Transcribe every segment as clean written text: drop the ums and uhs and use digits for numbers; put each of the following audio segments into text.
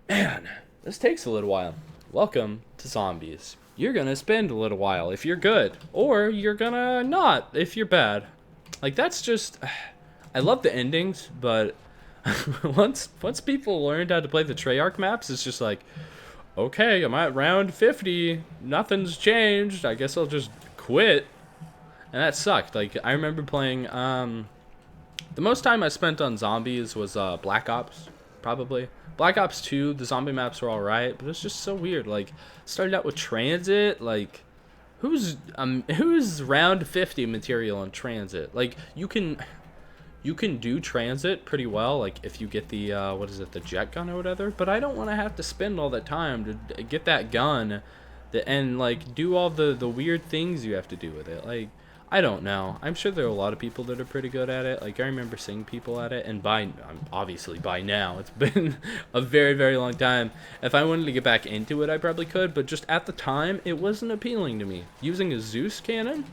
Man, this takes a little while. Welcome to Zombies. You're gonna spend a little while if you're good, or you're gonna not if you're bad. Like that's just I love the endings, but once people learned how to play the Treyarch maps, it's just like, okay, I'm at round 50, nothing's changed. I guess I'll just quit. And that sucked. Like I remember playing the most time I spent on zombies was Black Ops, probably. Black Ops 2, the zombie maps were alright, but it's just so weird. Like, started out with Transit, like, who's round 50 material on Transit? Like, you can do Transit pretty well, like if you get the what is it, the jet gun or whatever. But I don't want to have to spend all that time to get that gun, and like do all the weird things you have to do with it. Like I don't know. I'm sure there are a lot of people that are pretty good at it. Like I remember seeing people at it, and obviously by now it's been a very very long time. If I wanted to get back into it, I probably could. But just at the time, it wasn't appealing to me. Using a Zeus cannon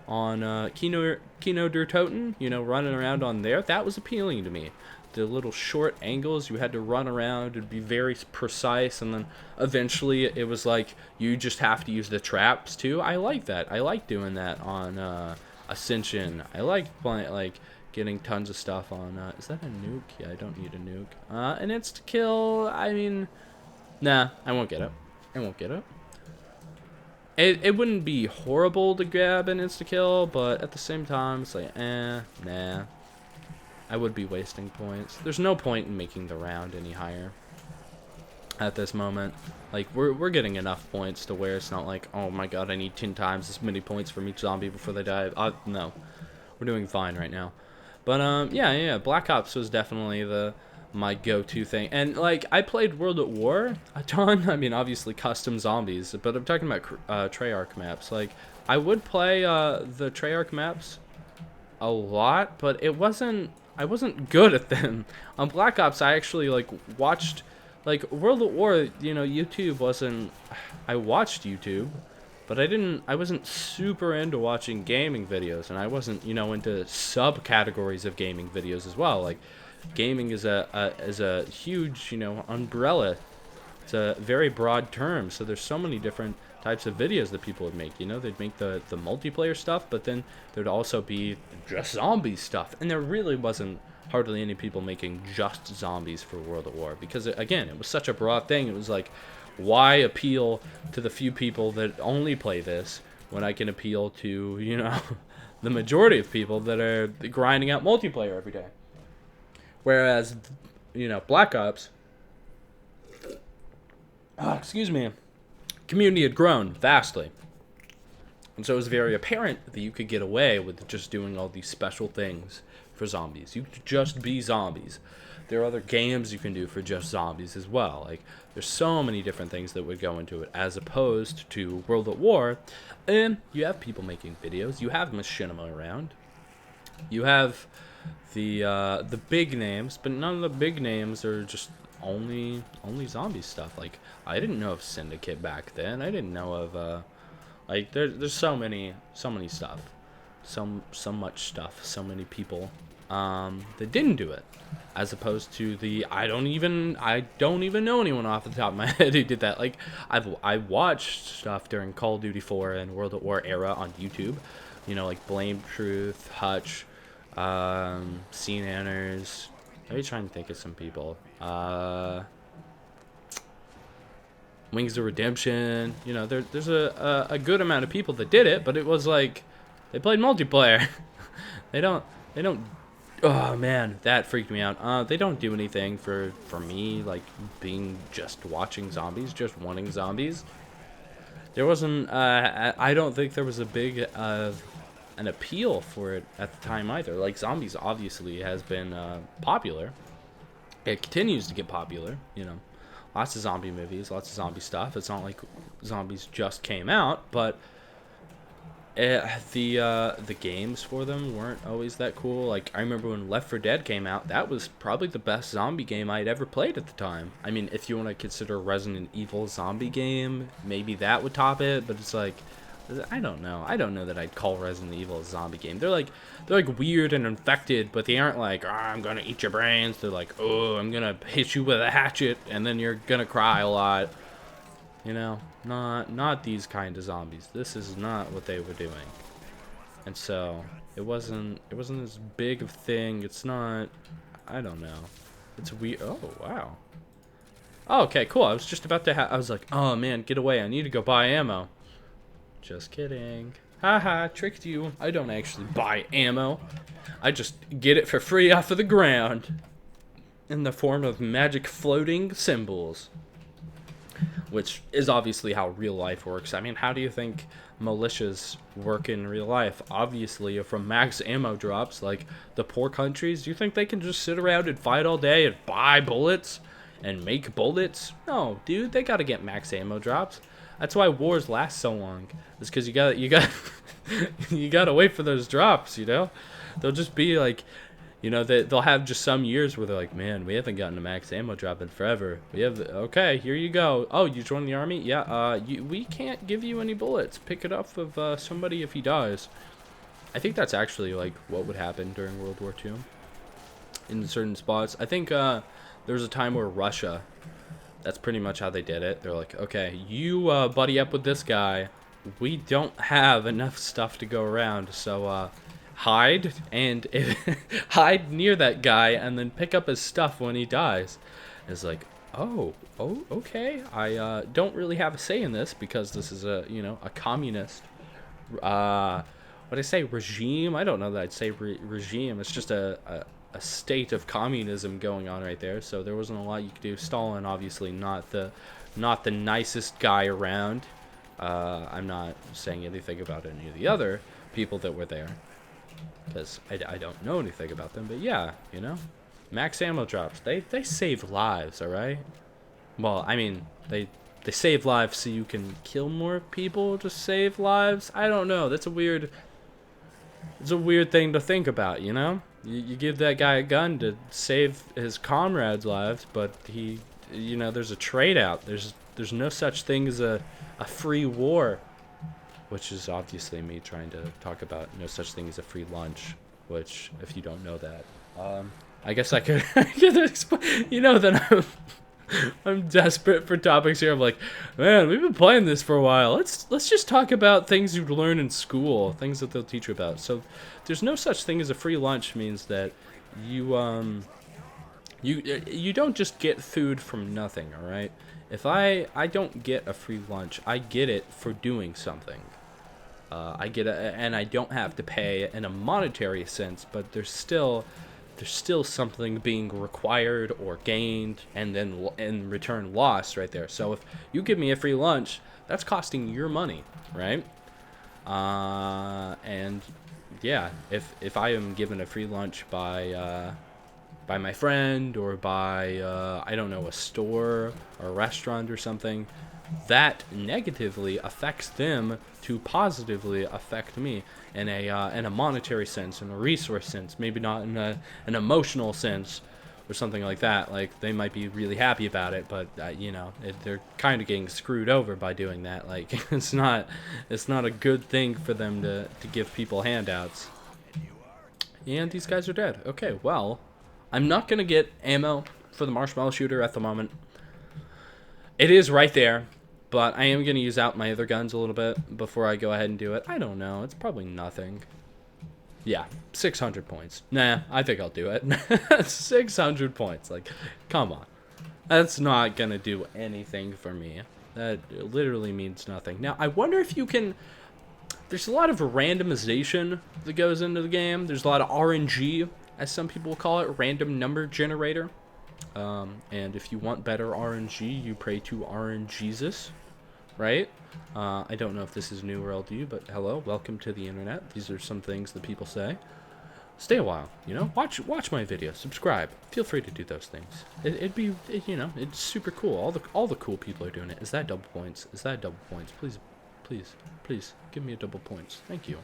on Kino der Toten, running around on there, that was appealing to me. The little short angles you had to run around and be very precise, and then eventually it was like you just have to use the traps too. I like that. I like doing that on Ascension. I like playing, like getting tons of stuff on. Is that a nuke? Yeah, I don't need a nuke. An insta kill. I mean, nah, I won't get it. I won't get it. It wouldn't be horrible to grab an insta kill, but at the same time, it's like, nah. I would be wasting points. There's no point in making the round any higher at this moment. Like, we're getting enough points to where it's not like, oh my god, I need 10 times as many points from each zombie before they die. No. We're doing fine right now. But, yeah, Black Ops was definitely my go-to thing. And, like, I played World at War a ton. I mean, obviously custom zombies, but I'm talking about Treyarch maps. Like, I would play the Treyarch maps a lot, but I wasn't good at them. On Black Ops, I actually like watched like World at War. YouTube wasn't. I watched YouTube, but I wasn't super into watching gaming videos, and I wasn't into subcategories of gaming videos as well. Like gaming is a huge umbrella. It's a very broad term, so there's so many different types of videos that people would make. They'd make the multiplayer stuff, but then there'd also be just zombie stuff, and there really wasn't hardly any people making just zombies for World at War, because again, it was such a broad thing. It was like, why appeal to the few people that only play this when I can appeal to the majority of people that are grinding out multiplayer every day? Whereas Black Ops, excuse me, community had grown vastly. And so it was very apparent that you could get away with just doing all these special things for zombies. You could just be zombies. There are other games you can do for just zombies as well. Like, there's so many different things that would go into it, as opposed to World at War. And you have people making videos. You have machinima around. You have the big names, but none of the big names are just only zombie stuff. Like, I didn't know of Syndicate back then. I didn't know of like there's so many stuff, so much stuff, so many people that didn't do it, as opposed to the I don't even know anyone off the top of my head who did that. Like I watched stuff during Call of Duty 4 and World at War era on YouTube, like Blame Truth, Hutch, Scene Anners. Let me try and think of some people. Wings of Redemption. There's a good amount of people that did it, but it was like they played multiplayer. they don't. Oh man, that freaked me out. They don't do anything for me, like being just watching zombies, just wanting zombies. There wasn't. I don't think there was a big an appeal for it at the time either. Like zombies obviously has been popular. It continues to get popular. Lots of zombie movies, lots of zombie stuff. It's not like zombies just came out, but the games for them weren't always that cool. Like I remember when Left 4 Dead came out, that was probably the best zombie game I'd ever played at the time. I mean, if you want to consider Resident Evil zombie game, maybe that would top it, but it's like I don't know. I don't know that I'd call Resident Evil a zombie game. They're like weird and infected, but they aren't like, oh, I'm gonna eat your brains. They're like, oh, I'm gonna hit you with a hatchet, and then you're gonna cry a lot. You know, not these kind of zombies. This is not what they were doing. And so it wasn't as big of a thing. It's not. I don't know. It's weird. Oh wow. Oh, okay, cool. I was just about to I was like, oh man, get away. I need to go buy ammo. Just kidding. Haha, tricked you. I don't actually buy ammo. I just get it for free off of the ground. In the form of magic floating symbols. Which is obviously how real life works. I mean, how do you think militias work in real life? Obviously, from max ammo drops, like the poor countries, do you think they can just sit around and fight all day and buy bullets? And make bullets? No, dude, they gotta get max ammo drops. That's why wars last so long. It's because you gotta you gotta wait for those drops. You know, they'll just be like, you know, they'll have just some years where they're like, man, we haven't gotten a max ammo drop in forever. We have, okay, here you go. Oh, you joined the army? Yeah. We can't give you any bullets. Pick it up of somebody if he dies. I think that's actually like what would happen during World War II. In certain spots, I think. There was a time where Russia, that's pretty much how they did it. They're like, okay, you buddy up with this guy. We don't have enough stuff to go around, so hide and hide near that guy and then pick up his stuff when he dies. It's like, oh, okay. I don't really have a say in this because this is a communist. What I say, regime? I don't know that I'd say regime. It's just a state of communism going on right there, so there wasn't a lot you could do. Stalin, obviously, not the nicest guy around. I'm not saying anything about any of the other people that were there, because I don't know anything about them. But yeah, you know, max ammo drops. They save lives, all right. Well, I mean, they save lives so you can kill more people to save lives. I don't know. That's a weird. It's a weird thing to think about, you know. You give that guy a gun to save his comrades' lives, but he, you know, there's a trade-out. There's no such thing as a free war, which is obviously me trying to talk about no such thing as a free lunch, which, if you don't know that, I guess I could, explain, you know, that I'm desperate for topics here. I'm like, man, we've been playing this for a while. Let's just talk about things you'd learn in school, things that they'll teach you about. So there's no such thing as a free lunch means that you don't just get food from nothing, all right? If I don't get a free lunch, I get it for doing something. I get and I don't have to pay in a monetary sense, but there's still something being required or gained and then in return lost right there. So if you give me a free lunch, that's costing your money, right? And yeah, if I am given a free lunch by my friend or by I don't know, a store or a restaurant or something, that negatively affects them to positively affect me in a monetary sense, in a resource sense, maybe not in an emotional sense or something like that. Like, they might be really happy about it, but you know, they're kind of getting screwed over by doing that. Like, it's not a good thing for them to give people handouts. And these guys are dead. Okay, well, I'm not gonna get ammo for the marshmallow shooter at the moment. It is right there, but I am going to use out my other guns a little bit before I go ahead and do it. I don't know. It's probably nothing. Yeah, 600 points. Nah, I think I'll do it. 600 points. Like, come on. That's not going to do anything for me. That literally means nothing. Now, I wonder if you can... There's a lot of randomization that goes into the game. There's a lot of RNG, as some people will call it, random number generator. And if you want better RNG, you pray to RNGesus, right? I don't know if this is new or LD, but hello, welcome to the internet. These are some things that people say. Stay a while, you know. Watch my videos, subscribe. Feel free to do those things. You know, it's super cool. All the cool people are doing it. Is that double points? Is that double points? Please, give me a double points. Thank you.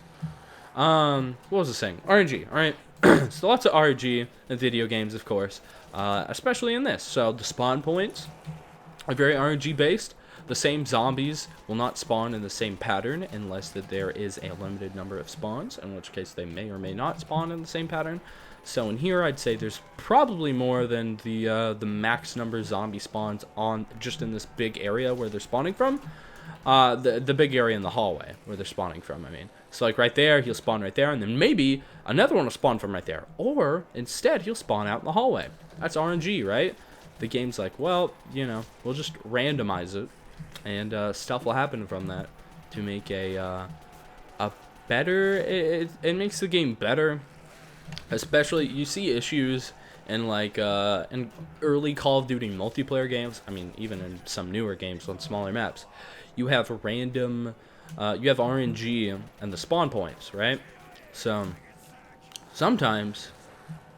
What was I saying? RNG. All right. So lots of RNG in video games, of course, especially in this. So the spawn points are very RNG based. The same zombies will not spawn in the same pattern unless that there is a limited number of spawns, in which case they may or may not spawn in the same pattern. So in here, I'd say there's probably more than the max number of zombie spawns on just in this big area where they're spawning from. The big area in the hallway where they're spawning from, I mean. So like right there, he'll spawn right there, and then maybe another one will spawn from right there. Or instead, he'll spawn out in the hallway. That's RNG, right? The game's like, well, you know, we'll just randomize it, and stuff will happen from that to make a better. It makes the game better. Especially, you see issues in like in early Call of Duty multiplayer games. I mean, even in some newer games on smaller maps, you have random, you have RNG and the spawn points, right? So sometimes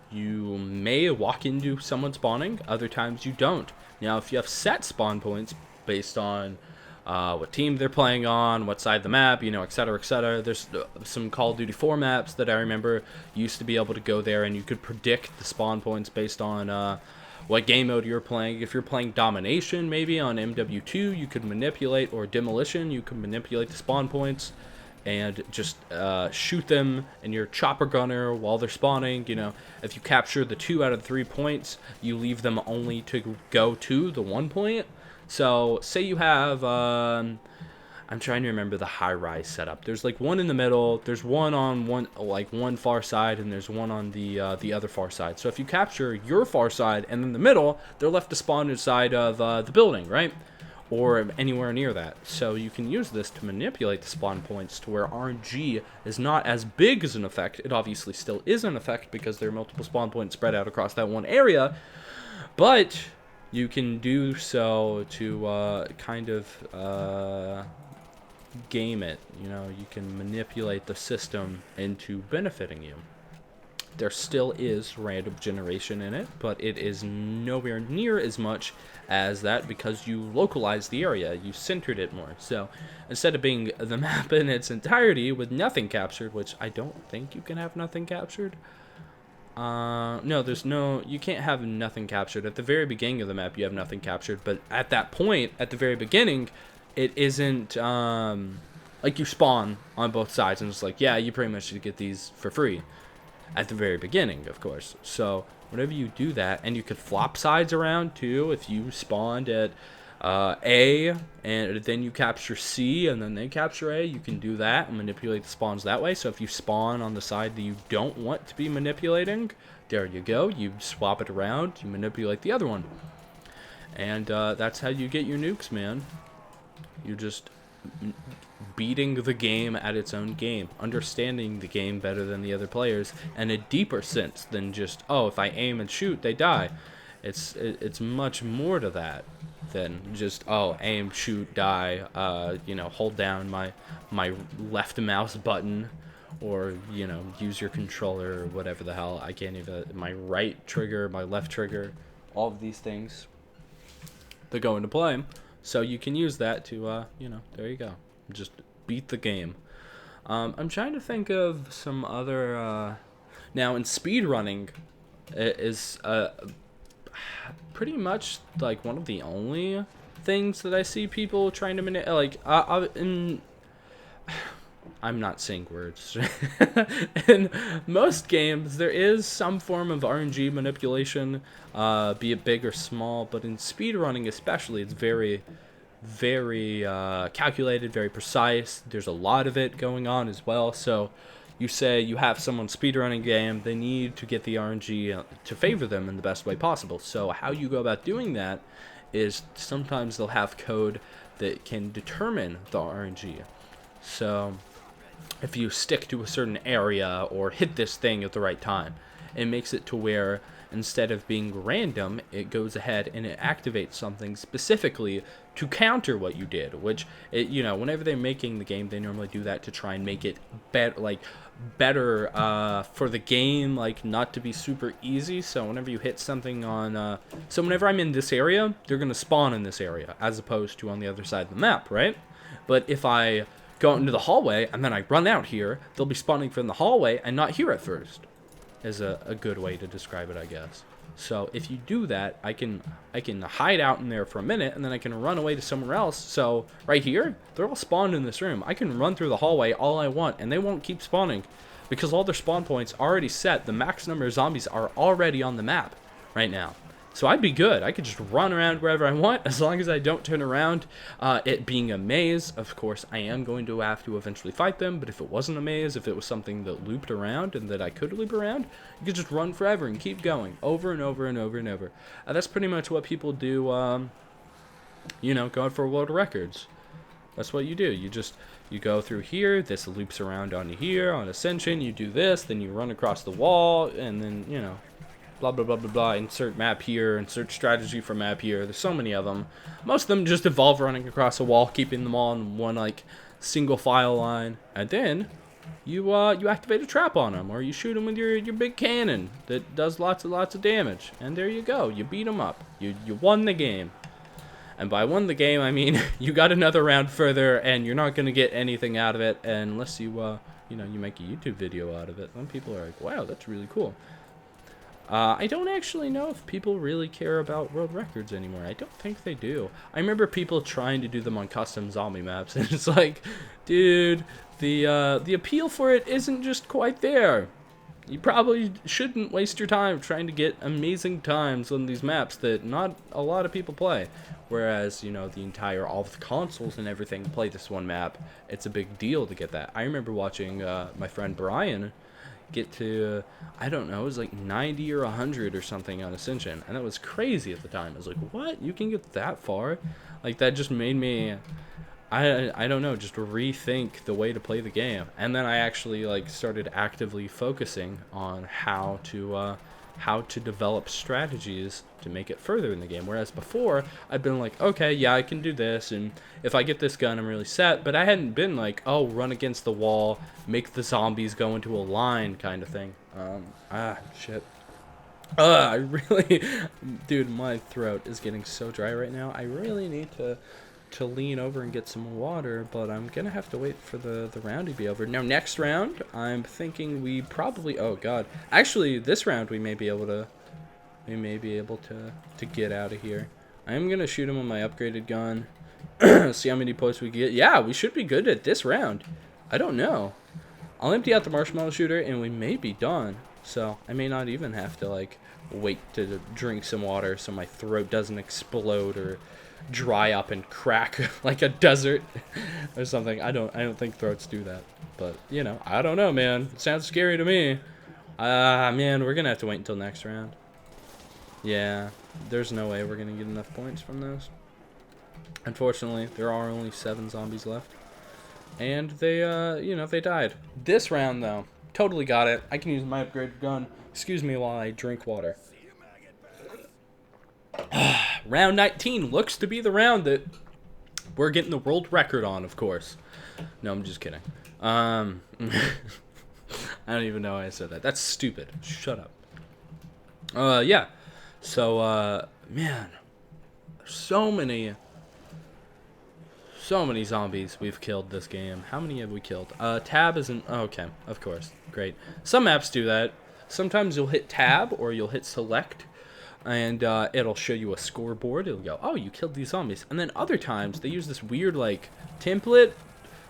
you may walk into someone spawning, other times you don't. Now, if you have set spawn points based on what team they're playing on, what side of the map, you know, etc., etc. There's some Call of Duty 4 maps that I remember used to be able to go there, and you could predict the spawn points based on what game mode you're playing. If you're playing Domination, maybe on MW2, you could manipulate, or Demolition, you could manipulate the spawn points and just shoot them in your chopper gunner while they're spawning. You know, if you capture the 2 out of 3 points, you leave them only to go to the 1 point. So, say you have, I'm trying to remember the high-rise setup. There's like one in the middle, there's one on one far side, and there's one on the other far side. So if you capture your far side and then the middle, they're left to spawn inside of the building, right? Or anywhere near that. So you can use this to manipulate the spawn points to where RNG is not as big as an effect. It obviously still is an effect because there are multiple spawn points spread out across that one area, but you can do so to kind of game it. You know, you can manipulate the system into benefiting you. There still is random generation in it, but it is nowhere near as much as that because you localized the area, you centered it more. So instead of being the map in its entirety with nothing captured, which I don't think you can have nothing captured. No, you can't have nothing captured. At the very beginning of the map, you have nothing captured, but at that point, at the very beginning, it isn't, like you spawn on both sides, and it's like, yeah, you pretty much should get these for free. At the very beginning, of course. So, whenever you do that, and you could flop sides around, too, if you spawned at, A, and then you capture C, and then they capture A, you can do that and manipulate the spawns that way. So if you spawn on the side that you don't want to be manipulating, there you go, you swap it around, you manipulate the other one. And that's how you get your nukes, man. You just beating the game at its own game, understanding the game better than the other players, in a deeper sense than just, oh, if I aim and shoot, they die. It's much more to that than just, oh, aim, shoot, die, you know, hold down my left mouse button, or, you know, use your controller, or whatever the hell. I can't even, my right trigger, my left trigger, all of these things that go into play. So you can use that to, you know, there you go. Just beat the game. I'm trying to think of some other, now in speedrunning is, pretty much like one of the only things that I see people trying to manipulate. Like, I'm not saying words. In most games, there is some form of RNG manipulation, be it big or small, but in speedrunning especially, it's very, very calculated, very precise. There's a lot of it going on as well. So you say you have someone speedrunning a game, they need to get the RNG to favor them in the best way possible. So how you go about doing that is sometimes they'll have code that can determine the RNG. So if you stick to a certain area or hit this thing at the right time, it makes it to where instead of being random, it goes ahead and it activates something specifically to counter what you did, which, you know, whenever they're making the game, they normally do that to try and make it better for the game, like not to be super easy. So whenever you hit something on, so whenever I'm in this area, they're going to spawn in this area as opposed to on the other side of the map, right? But if I go out into the hallway and then I run out here, they'll be spawning from the hallway and not here at first, is a good way to describe it, I guess. So if you do that, I can hide out in there for a minute, and then I can run away to somewhere else. So right here, they're all spawned in this room. I can run through the hallway all I want, and they won't keep spawning because all their spawn points are already set. The max number of zombies are already on the map right now. So I'd be good. I could just run around wherever I want as long as I don't turn around. It being a maze, of course, I am going to have to eventually fight them. But if it wasn't a maze, if it was something that looped around and that I could loop around, you could just run forever and keep going over and over and over and over. That's pretty much what people do, going for world records. That's what you do. You go through here. This loops around onto here. On Ascension, you do this. Then you run across the wall. And then, blah, blah, blah, blah, blah, insert map here, insert strategy for map here. There's so many of them. Most of them just involve running across a wall, keeping them all in one, single file line. And then you activate a trap on them, or you shoot them with your big cannon that does lots of damage. And there you go. You beat them up. You won the game. And by won the game, I mean you got another round further, and you're not going to get anything out of it unless you make a YouTube video out of it. Some people are like, wow, that's really cool. I don't actually know if people really care about world records anymore. I don't think they do. I remember people trying to do them on custom zombie maps, and it's like, dude, the appeal for it isn't just quite there. You probably shouldn't waste your time trying to get amazing times on these maps that not a lot of people play. Whereas, all of the consoles and everything play this one map. It's a big deal to get that. I remember watching my friend Brian get to, I don't know, it was like 90 or 100 or something on Ascension, and that was crazy at the time. I was like, what? You can get that far? Like, that just made me, I don't know, just rethink the way to play the game. And then I actually started actively focusing on how to develop strategies to make it further in the game. Whereas before, I'd been like, okay, yeah, I can do this, and if I get this gun, I'm really set. But I hadn't been like, oh, run against the wall, make the zombies go into a line kind of thing. Shit. I really, dude, my throat is getting so dry right now. I really need to lean over and get some water, but I'm gonna have to wait for the round to be over. Now, next round, I'm thinking we probably, oh god, actually this round we may be able to get out of here. I'm gonna shoot him with my upgraded gun. See how many points we get. Yeah, we should be good at this round. I don't know. I'll empty out the marshmallow shooter and we may be done. So I may not even have to wait to drink some water so my throat doesn't explode or dry up and crack like a desert or something. I don't think throats do that, but I don't know, man. It sounds scary to me. Man, we're gonna have to wait until next round. Yeah, there's no way we're gonna get enough points from those. Unfortunately, there are only 7 zombies left, and they they died. This round though, totally got it. I can use my upgraded gun. Excuse me while I drink water. Round 19 looks to be the round that we're getting the world record on, of course. No, I'm just kidding. I don't even know why I said that. That's stupid. Shut up. Yeah. So, man, so many zombies we've killed this game. How many have we killed? Tab isn't, oh, okay, of course. Great. Some maps do that. Sometimes you'll hit tab or you'll hit select, and it'll show you a scoreboard. It'll go, oh, you killed these zombies. And then other times they use this weird template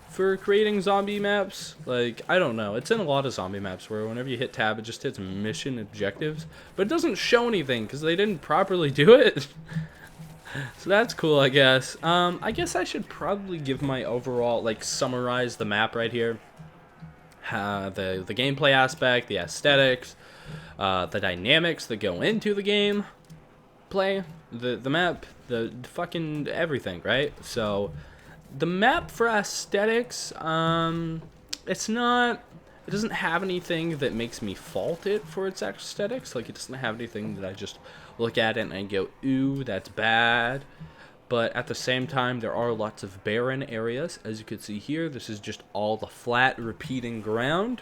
for creating zombie maps. I don't know, it's in a lot of zombie maps where whenever you hit tab it just hits mission objectives, but it doesn't show anything because they didn't properly do it. So that's cool, I guess. I guess I should probably give my overall, summarize the map right here. The gameplay aspect, the aesthetics, the dynamics that go into the game play, the map, the fucking everything, right? So the map for aesthetics, it doesn't have anything that makes me fault it for its aesthetics. It doesn't have anything that I just look at it and I go, ooh, that's bad. But at the same time, there are lots of barren areas. As you can see here, this is just all the flat, repeating ground,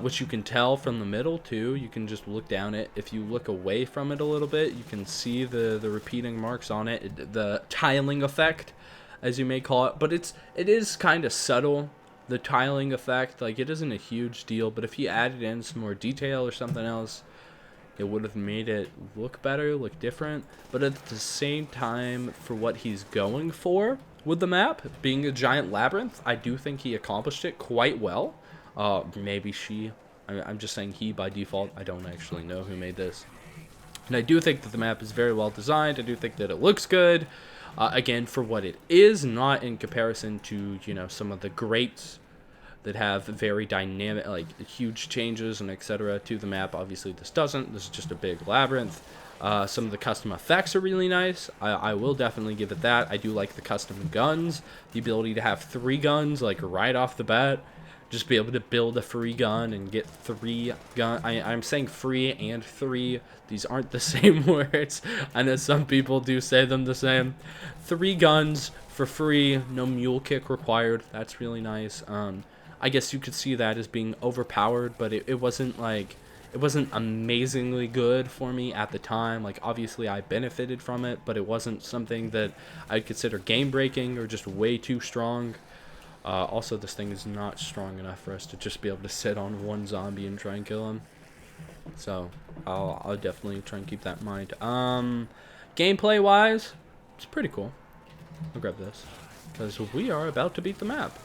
which you can tell from the middle, too. You can just look down it. If you look away from it a little bit, you can see the repeating marks on it, the tiling effect, as you may call it. But it is kind of subtle, the tiling effect. It isn't a huge deal, but if you added in some more detail or something else, It would have made it look better, look different, but at the same time, for what he's going for with the map, being a giant labyrinth, I do think he accomplished it quite well. Maybe she, I'm just saying he by default. I don't actually know who made this. And I do think that the map is very well designed. I do think that it looks good. Again, for what it is, not in comparison to, you know, some of the greats that have very dynamic, like huge changes and etc. to the map. Obviously, this doesn't. This is just a big labyrinth. Some of the custom effects are really nice. I will definitely give it that. I do like the custom guns. The ability to have 3 guns, like right off the bat. Just be able to build a free gun and get 3 gun. I'm saying free and 3. These aren't the same words. I know some people do say them the same. 3 guns for free. No mule kick required. That's really nice. I guess you could see that as being overpowered, but it wasn't like, it wasn't amazingly good for me at the time. Like, obviously I benefited from it, but it wasn't something that I'd consider game breaking or just way too strong. Also, this thing is not strong enough for us to just be able to sit on one zombie and try and kill him. So I'll definitely try and keep that in mind. Gameplay wise, it's pretty cool. I'll grab this because we are about to beat the map.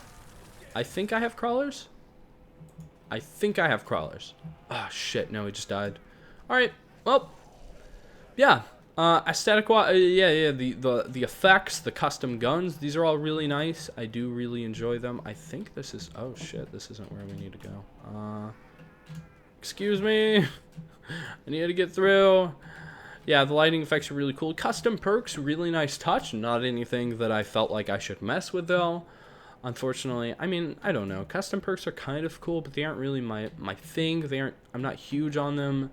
I think I have crawlers. I think I have crawlers. Oh shit, no, he just died. Alright, well, yeah. Aesthetic wise, the effects, the custom guns, these are all really nice. I do really enjoy them. I think this is, oh shit, this isn't where we need to go. Excuse me. I need to get through. Yeah, the lighting effects are really cool. Custom perks, really nice touch. Not anything that I felt like I should mess with though. Unfortunately, I mean, I don't know. Custom perks are kind of cool, but they aren't really my thing. I'm not huge on them.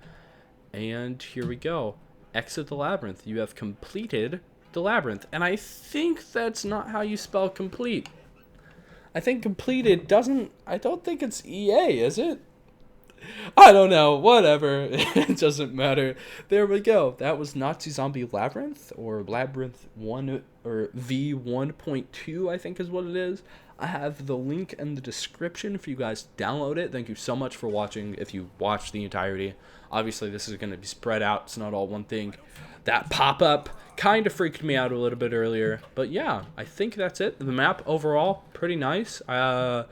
And here we go. Exit the labyrinth. You have completed the labyrinth. And I think that's not how you spell complete. I think completed doesn't, I don't think it's EA, is it? I don't know, whatever. It doesn't matter. There we go. That was Nazi Zombie Labyrinth, or Labyrinth 1, or V1.2, I think is what it is. I have the link in the description for you guys to download it. Thank you so much for watching, if you watched the entirety. Obviously, this is going to be spread out. It's not all one thing. That pop-up kind of freaked me out a little bit earlier. But yeah, I think that's it. The map overall, pretty nice. I'm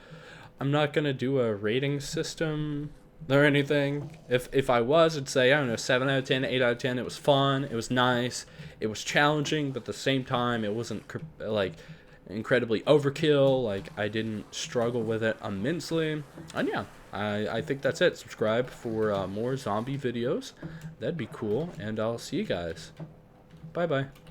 not going to do a rating system or anything. If I was, I'd say, I don't know, 7 out of 10, 8 out of 10. It was fun. It was nice. It was challenging, but at the same time, it wasn't like incredibly overkill. Like, I didn't struggle with it immensely. And yeah, I think that's it. Subscribe for more zombie videos. That'd be cool. And I'll see you guys. Bye-bye.